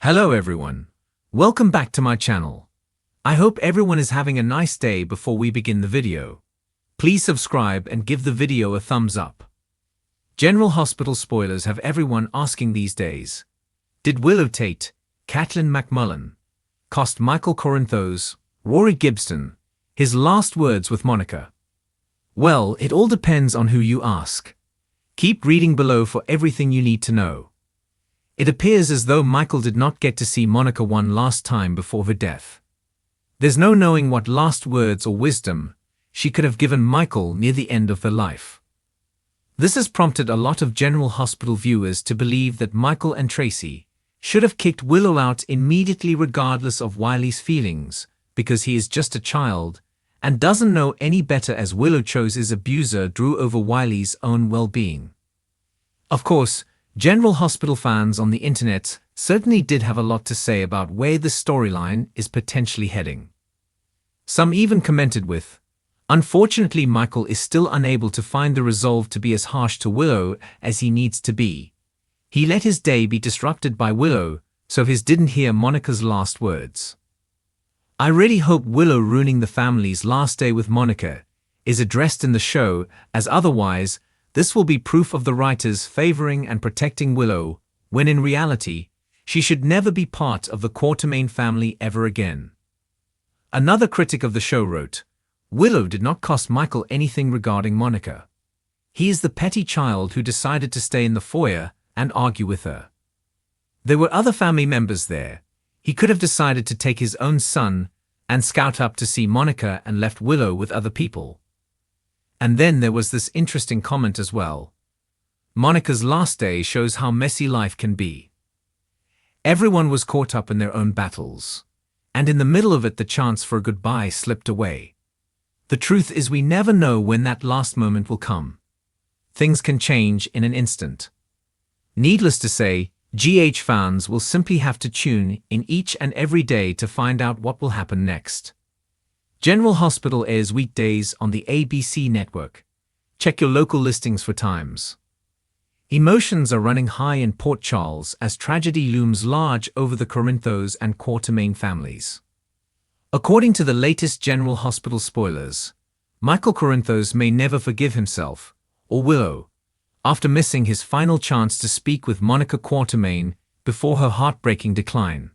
Hello everyone. Welcome back to my channel. I hope everyone is having a nice day before we begin the video. Please subscribe and give the video a thumbs up. General Hospital spoilers have everyone asking these days. Did Willow Tate, Katelyn MacMullen, cost Michael Corinthos, Rory Gibson, his last words with Monica? Well, it all depends on who you ask. Keep reading below for everything you need to know. It appears as though Michael did not get to see Monica one last time before her death. There's no knowing what last words or wisdom she could have given Michael near the end of her life. This has prompted a lot of General Hospital viewers to believe that Michael and Tracy should have kicked Willow out immediately regardless of Wiley's feelings, because he is just a child and doesn't know any better, as Willow chose his abuser Drew over Wiley's own well-being. Of course, General Hospital fans on the internet certainly did have a lot to say about where the storyline is potentially heading. Some even commented with, "Unfortunately, Michael is still unable to find the resolve to be as harsh to Willow as he needs to be. He let his day be disrupted by Willow, so his didn't hear Monica's last words." I really hope Willow ruining the family's last day with Monica is addressed in the show, as otherwise, this will be proof of the writers favoring and protecting Willow, when in reality, she should never be part of the Quatermain family ever again. Another critic of the show wrote, "Willow did not cost Michael anything regarding Monica. He is the petty child who decided to stay in the foyer and argue with her. There were other family members there. He could have decided to take his own son and scout up to see Monica and left Willow with other people." And then there was this interesting comment as well. Monica's last day shows how messy life can be. Everyone was caught up in their own battles, and in the middle of it the chance for a goodbye slipped away. The truth is, we never know when that last moment will come. Things can change in an instant. Needless to say, GH fans will simply have to tune in each and every day to find out what will happen next. General Hospital airs weekdays on the ABC network. Check your local listings for times. Emotions are running high in Port Charles as tragedy looms large over the Corinthos and Quatermain families. According to the latest General Hospital spoilers, Michael Corinthos may never forgive himself, or Willow, after missing his final chance to speak with Monica Quatermain before her heartbreaking decline.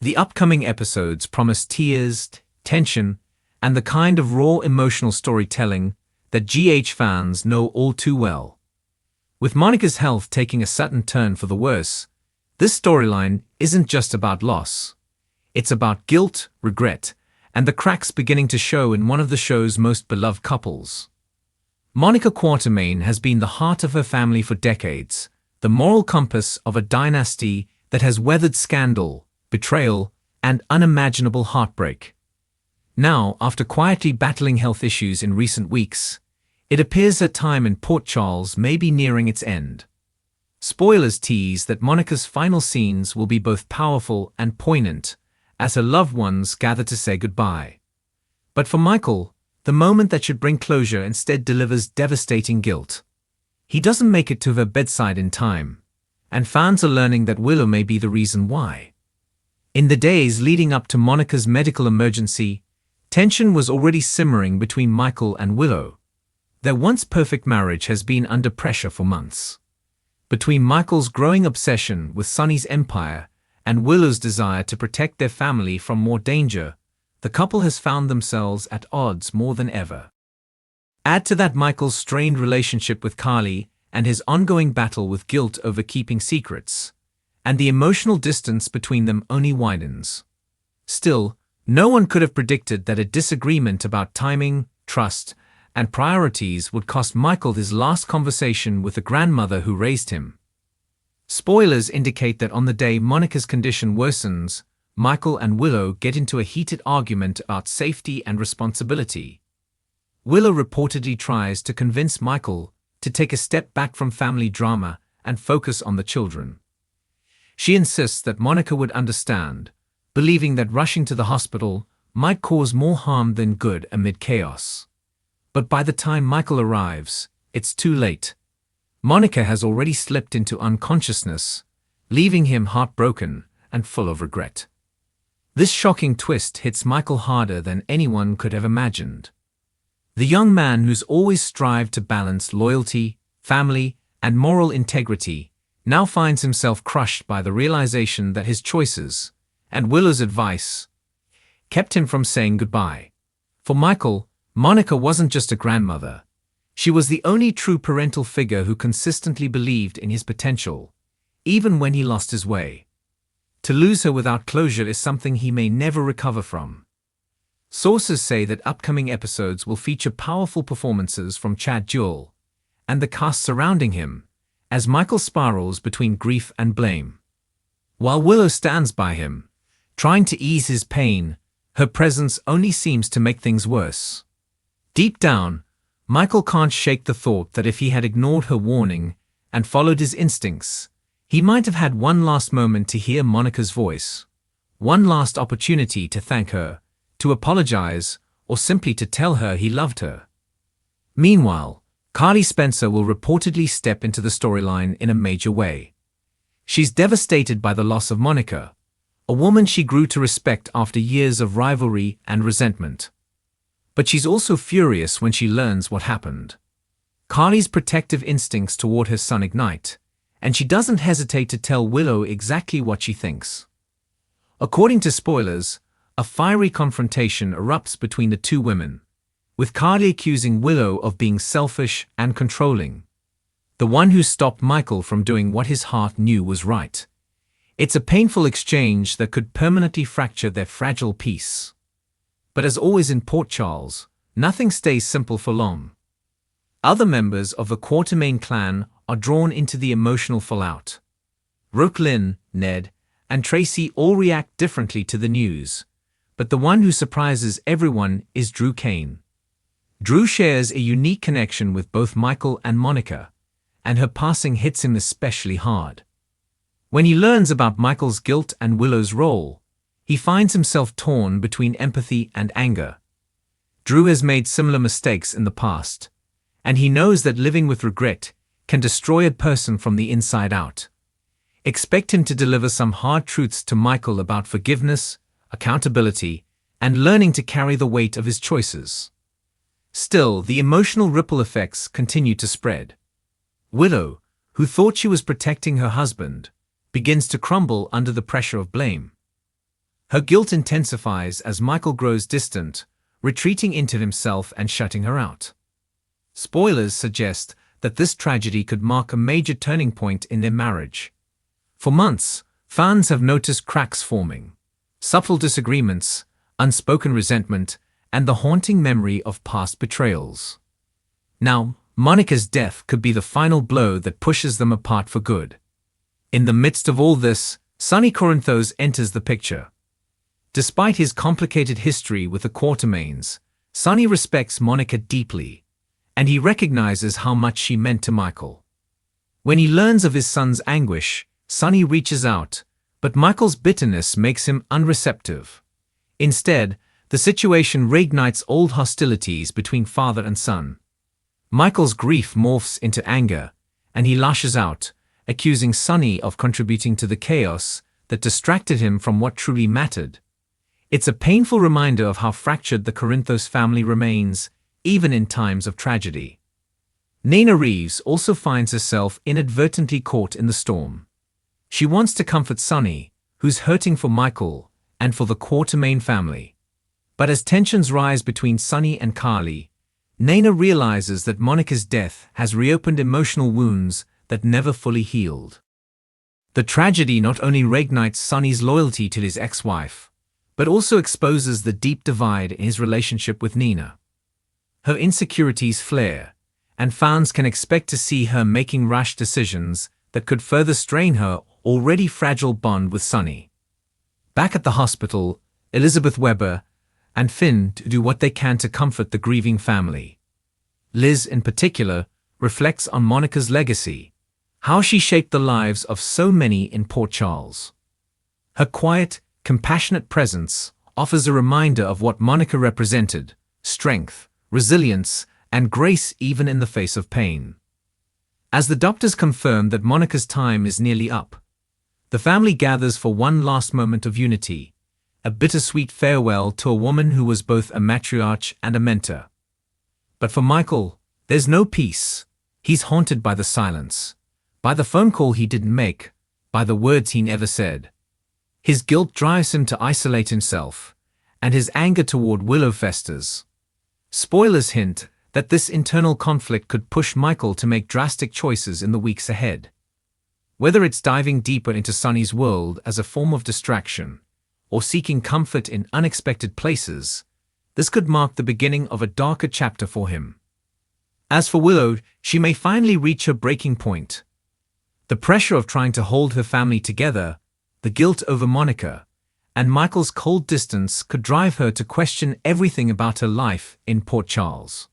The upcoming episodes promise tears, tension, and the kind of raw emotional storytelling that GH fans know all too well. With Monica's health taking a sudden turn for the worse, this storyline isn't just about loss. It's about guilt, regret, and the cracks beginning to show in one of the show's most beloved couples. Monica Quatermain has been the heart of her family for decades, the moral compass of a dynasty that has weathered scandal, betrayal, and unimaginable heartbreak. Now, after quietly battling health issues in recent weeks, it appears her time in Port Charles may be nearing its end. Spoilers tease that Monica's final scenes will be both powerful and poignant as her loved ones gather to say goodbye. But for Michael, the moment that should bring closure instead delivers devastating guilt. He doesn't make it to her bedside in time, and fans are learning that Willow may be the reason why. In the days leading up to Monica's medical emergency, tension was already simmering between Michael and Willow. Their once perfect marriage has been under pressure for months. Between Michael's growing obsession with Sonny's empire and Willow's desire to protect their family from more danger, the couple has found themselves at odds more than ever. Add to that Michael's strained relationship with Carly and his ongoing battle with guilt over keeping secrets, and the emotional distance between them only widens. Still, no one could have predicted that a disagreement about timing, trust, and priorities would cost Michael his last conversation with the grandmother who raised him. Spoilers indicate that on the day Monica's condition worsens, Michael and Willow get into a heated argument about safety and responsibility. Willow reportedly tries to convince Michael to take a step back from family drama and focus on the children. She insists that Monica would understand, believing that rushing to the hospital might cause more harm than good amid chaos. But by the time Michael arrives, it's too late. Monica has already slipped into unconsciousness, leaving him heartbroken and full of regret. This shocking twist hits Michael harder than anyone could have imagined. The young man who's always strived to balance loyalty, family, and moral integrity now finds himself crushed by the realization that his choices, and Willow's advice, kept him from saying goodbye. For Michael, Monica wasn't just a grandmother. She was the only true parental figure who consistently believed in his potential, even when he lost his way. To lose her without closure is something he may never recover from. Sources say that upcoming episodes will feature powerful performances from Chad Duell and the cast surrounding him, as Michael spirals between grief and blame. While Willow stands by him, trying to ease his pain, her presence only seems to make things worse. Deep down, Michael can't shake the thought that if he had ignored her warning and followed his instincts, he might have had one last moment to hear Monica's voice, one last opportunity to thank her, to apologize, or simply to tell her he loved her. Meanwhile, Carly Spencer will reportedly step into the storyline in a major way. She's devastated by the loss of Monica, a woman she grew to respect after years of rivalry and resentment. But she's also furious when she learns what happened. Carly's protective instincts toward her son ignite, and she doesn't hesitate to tell Willow exactly what she thinks. According to spoilers, a fiery confrontation erupts between the two women, with Carly accusing Willow of being selfish and controlling, the one who stopped Michael from doing what his heart knew was right. It's a painful exchange that could permanently fracture their fragile peace. But as always in Port Charles, nothing stays simple for long. Other members of the Quatermain clan are drawn into the emotional fallout. Roque Lynn, Ned, and Tracy all react differently to the news, but the one who surprises everyone is Drew Kane. Drew shares a unique connection with both Michael and Monica, and her passing hits him especially hard. When he learns about Michael's guilt and Willow's role, he finds himself torn between empathy and anger. Drew has made similar mistakes in the past, and he knows that living with regret can destroy a person from the inside out. Expect him to deliver some hard truths to Michael about forgiveness, accountability, and learning to carry the weight of his choices. Still, the emotional ripple effects continue to spread. Willow, who thought she was protecting her husband, begins to crumble under the pressure of blame. Her guilt intensifies as Michael grows distant, retreating into himself and shutting her out. Spoilers suggest that this tragedy could mark a major turning point in their marriage. For months, fans have noticed cracks forming, subtle disagreements, unspoken resentment, and the haunting memory of past betrayals. Now, Monica's death could be the final blow that pushes them apart for good. In the midst of all this, Sonny Corinthos enters the picture. Despite his complicated history with the Quatermains, Sonny respects Monica deeply, and he recognizes how much she meant to Michael. When he learns of his son's anguish, Sonny reaches out, but Michael's bitterness makes him unreceptive. Instead, the situation reignites old hostilities between father and son. Michael's grief morphs into anger, and he lashes out, accusing Sonny of contributing to the chaos that distracted him from what truly mattered. It's a painful reminder of how fractured the Corinthos family remains, even in times of tragedy. Nina Reeves also finds herself inadvertently caught in the storm. She wants to comfort Sonny, who's hurting for Michael and for the Quatermain family. But as tensions rise between Sonny and Carly, Nina realizes that Monica's death has reopened emotional wounds that never fully healed. The tragedy not only reignites Sonny's loyalty to his ex-wife, but also exposes the deep divide in his relationship with Nina. Her insecurities flare, and fans can expect to see her making rash decisions that could further strain her already fragile bond with Sonny. Back at the hospital, Elizabeth Weber and Finn do what they can to comfort the grieving family. Liz, in particular, reflects on Monica's legacy, how she shaped the lives of so many in Port Charles. Her quiet, compassionate presence offers a reminder of what Monica represented: strength, resilience, and grace even in the face of pain. As the doctors confirm that Monica's time is nearly up, The family gathers for one last moment of unity, a bittersweet farewell to a woman who was both a matriarch and a mentor. But for Michael, there's no peace. He's haunted by the silence, by the phone call he didn't make, by the words he never said. His guilt drives him to isolate himself, and his anger toward Willow festers. Spoilers hint that this internal conflict could push Michael to make drastic choices in the weeks ahead. Whether it's diving deeper into Sonny's world as a form of distraction, or seeking comfort in unexpected places, this could mark the beginning of a darker chapter for him. As for Willow, she may finally reach her breaking point. The pressure of trying to hold her family together, the guilt over Monica, and Michael's cold distance could drive her to question everything about her life in Port Charles.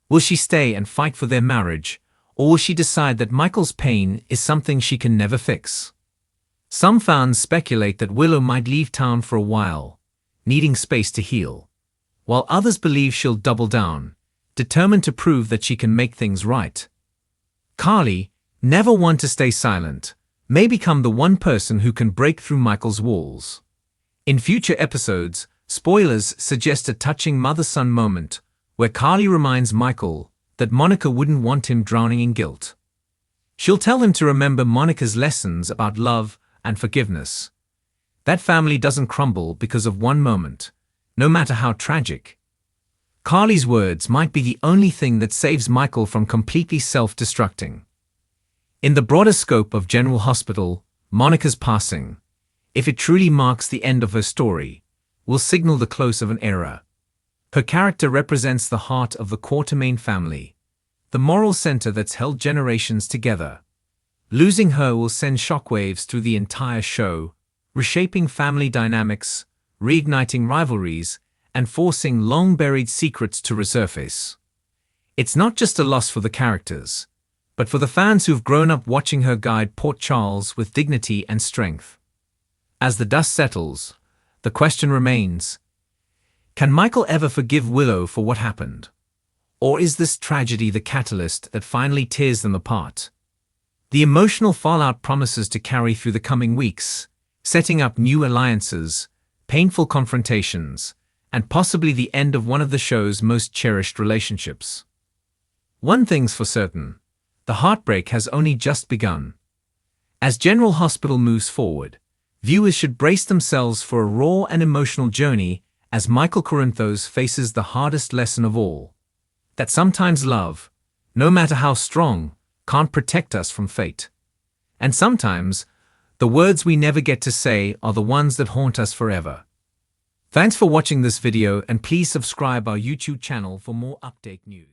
Will she stay and fight for their marriage, or will she decide that Michael's pain is something she can never fix? Some fans speculate that Willow might leave town for a while, needing space to heal, while others believe she'll double down, determined to prove that she can make things right. Carly, never one to stay silent, may become the one person who can break through Michael's walls. In future episodes, spoilers suggest a touching mother-son moment where Carly reminds Michael that Monica wouldn't want him drowning in guilt. She'll tell him to remember Monica's lessons about love and forgiveness. That family doesn't crumble because of one moment, no matter how tragic. Carly's words might be the only thing that saves Michael from completely self-destructing. In the broader scope of General Hospital, Monica's passing, if it truly marks the end of her story, will signal the close of an era. Her character represents the heart of the Quatermain family, the moral center that's held generations together. Losing her will send shockwaves through the entire show, reshaping family dynamics, reigniting rivalries, and forcing long-buried secrets to resurface. It's not just a loss for the characters, but for the fans who've grown up watching her guide Port Charles with dignity and strength. As the dust settles, the question remains, can Michael ever forgive Willow for what happened? Or is this tragedy the catalyst that finally tears them apart? The emotional fallout promises to carry through the coming weeks, setting up new alliances, painful confrontations, and possibly the end of one of the show's most cherished relationships. One thing's for certain, the heartbreak has only just begun. As General Hospital moves forward, viewers should brace themselves for a raw and emotional journey as Michael Corinthos faces the hardest lesson of all, that sometimes love, no matter how strong, can't protect us from fate. And sometimes, the words we never get to say are the ones that haunt us forever. Thanks for watching this video, and please subscribe our YouTube channel for more update news.